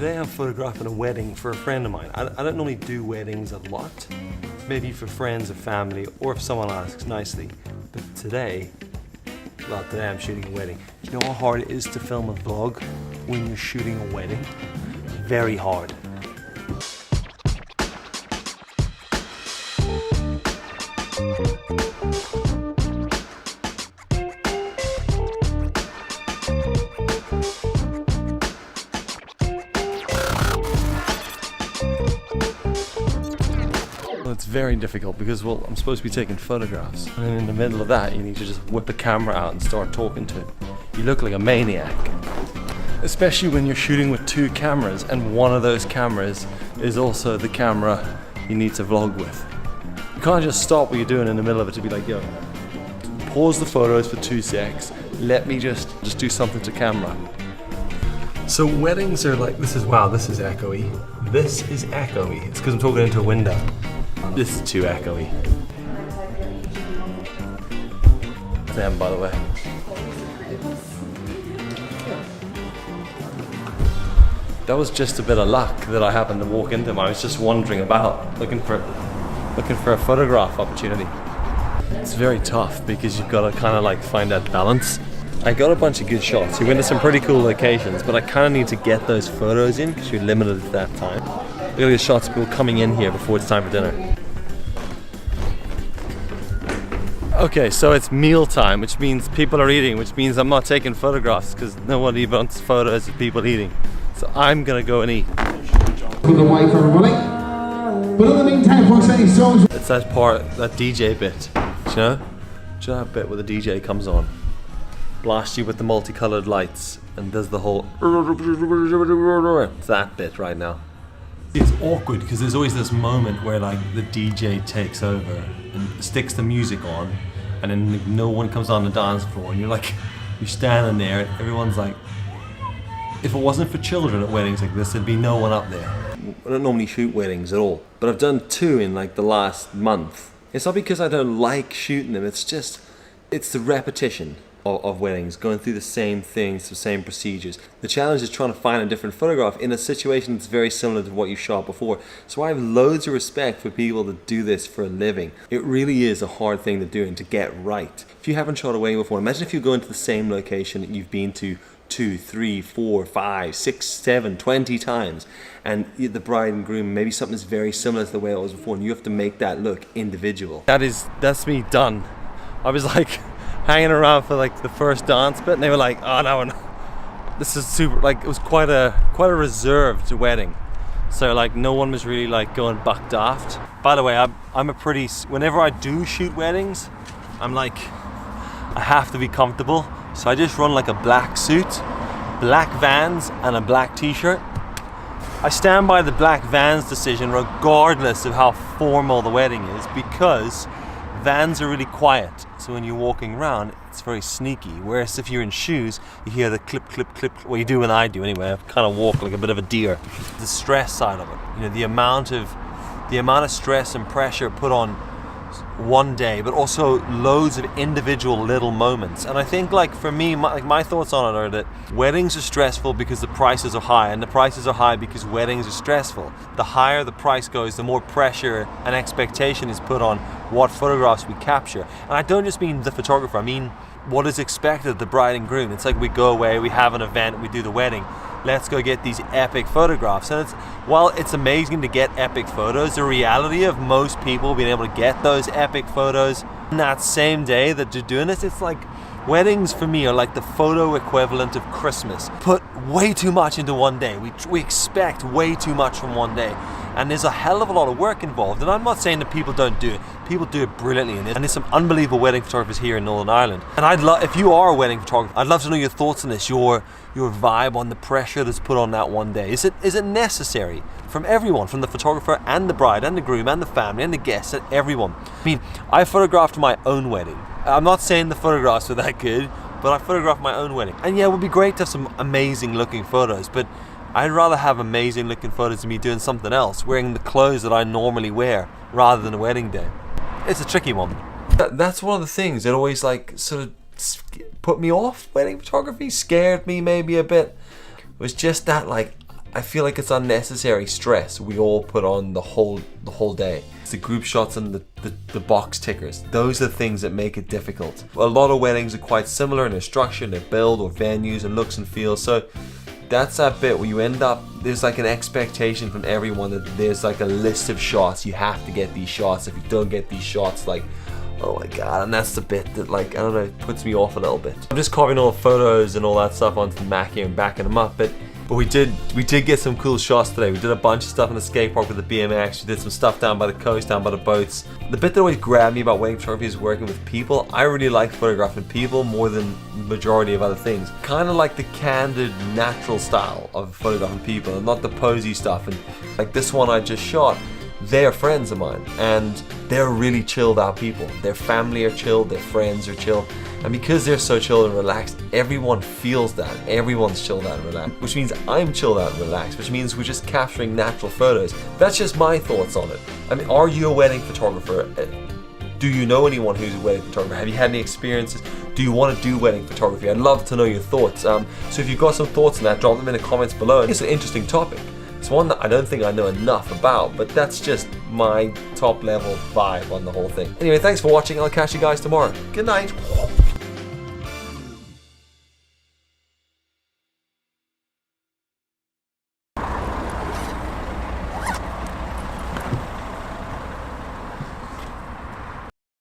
Today I'm photographing a wedding for a friend of mine. I don't normally do weddings a lot, maybe for friends or family, or if someone asks nicely. But today I'm shooting a wedding. Do you know how hard it is to film a vlog when you're shooting a wedding? Very hard. It's very difficult because, well, I'm supposed to be taking photographs, and in the middle of that you need to just whip a camera out and start talking to it. You look like a maniac, especially when you're shooting with two cameras and one of those cameras is also the camera you need to vlog with. You can't just stop what you're doing in the middle of it to be like, yo, pause the photos for 2 secs, let me just do something to camera. So weddings are like, this is echoey. This is echoey. It's because I'm talking into a window. This is too echoey. Them, by the way. That was just a bit of luck that I happened to walk into them. I was just wandering about, looking for a photograph opportunity. It's very tough because you've got to kind of like find that balance. I got a bunch of good shots. We went to some pretty cool locations, but I kind of need to get those photos in because you're limited at that time. Look at the shots of people coming in here before it's time for dinner. Okay, so it's meal time, which means people are eating, which means I'm not taking photographs because nobody wants photos of people eating. So I'm gonna go and eat. For the wife, everybody. But in the meantime, folks, any songs? It's that part, that DJ bit, do you know? Do you know that bit where the DJ comes on, blasts you with the multicolored lights, and does the whole. It's that bit right now. It's awkward because there's always this moment where like the DJ takes over and sticks the music on, and then no one comes on the dance floor, and you're standing there, and everyone's like, if it wasn't for children at weddings like this, there'd be no one up there. I don't normally shoot weddings at all, but I've done 2 in like the last month. It's not because I don't like shooting them, it's the repetition of weddings, going through the same things, the same procedures. The challenge is trying to find a different photograph in a situation that's very similar to what you shot before. So I have loads of respect for people that do this for a living. It really is a hard thing to do and to get right. If you haven't shot a wedding before, imagine if you go into the same location that you've been to 2, 3, 4, 5, 6, 7, 20 times, and the bride and groom, maybe something's very similar to the way it was before, and you have to make that look individual. That's me done. I was like hanging around for like the first dance bit, and they were like, oh no, this is super, like it was quite a reserved wedding, so like no one was really like going buck daft. By the way, whenever I do shoot weddings, I'm like, I have to be comfortable, so I just run like a black suit, black Vans and a black t-shirt. I stand by the black Vans decision regardless of how formal the wedding is, because Vans are really quiet, so when you're walking around, it's very sneaky. Whereas if you're in shoes, you hear the clip, clip, clip. Well, you do when I do anyway. I kind of walk like a bit of a deer. The stress side of it, you know, the amount of stress and pressure put on one day, but also loads of individual little moments. And I think, like, for me, my thoughts on it are that weddings are stressful because the prices are high, and the prices are high because weddings are stressful. The higher the price goes, the more pressure and expectation is put on what photographs we capture. And I don't just mean the photographer, I mean what is expected of the bride and groom. It's like we go away, we have an event, we do the wedding, let's go get these epic photographs. And while it's amazing to get epic photos, the reality of most people being able to get those epic photos in that same day that you're doing this, it's like, weddings for me are like the photo equivalent of Christmas. Put way too much into one day. We expect way too much from one day. And there's a hell of a lot of work involved. And I'm not saying that people don't do it. People do it brilliantly. And there's some unbelievable wedding photographers here in Northern Ireland. And if you are a wedding photographer, I'd love to know your thoughts on this, your vibe on the pressure that's put on that one day. Is it necessary from everyone, from the photographer and the bride and the groom and the family and the guests and everyone? I mean, I photographed my own wedding. I'm not saying the photographs were that good, but I photographed my own wedding. And yeah, it would be great to have some amazing looking photos, but I'd rather have amazing looking photos of me doing something else, wearing the clothes that I normally wear, rather than a wedding day. It's a tricky one. That's one of the things that always like sort of put me off wedding photography, scared me maybe a bit, was just that like, I feel like it's unnecessary stress we all put on the whole day. It's the group shots and the box tickers. Those are the things that make it difficult. A lot of weddings are quite similar in their structure, in their build, or venues and looks and feels. So that's that bit where you end up, there's like an expectation from everyone that there's like a list of shots. You have to get these shots. If you don't get these shots, like, oh my god. And that's the bit that, like, I don't know, puts me off a little bit. I'm just copying all the photos and all that stuff onto the Mac here and backing them up, but we did get some cool shots today. We did a bunch of stuff in the skate park with the BMX. We did some stuff down by the coast, down by the boats. The bit that always grabbed me about wedding photography is working with people. I really like photographing people more than the majority of other things. Kind of like the candid, natural style of photographing people and not the posy stuff. And like this one I just shot, they're friends of mine and they're really chilled out people. Their family are chilled, their friends are chilled. And because they're so chilled and relaxed, everyone feels that. Everyone's chilled out and relaxed, which means I'm chilled out and relaxed, which means we're just capturing natural photos. That's just my thoughts on it. I mean, are you a wedding photographer? Do you know anyone who's a wedding photographer? Have you had any experiences? Do you want to do wedding photography? I'd love to know your thoughts. So if you've got some thoughts on that, drop them in the comments below. It's an interesting topic. It's one that I don't think I know enough about, but that's just my top level vibe on the whole thing. Anyway, thanks for watching. I'll catch you guys tomorrow. Good night.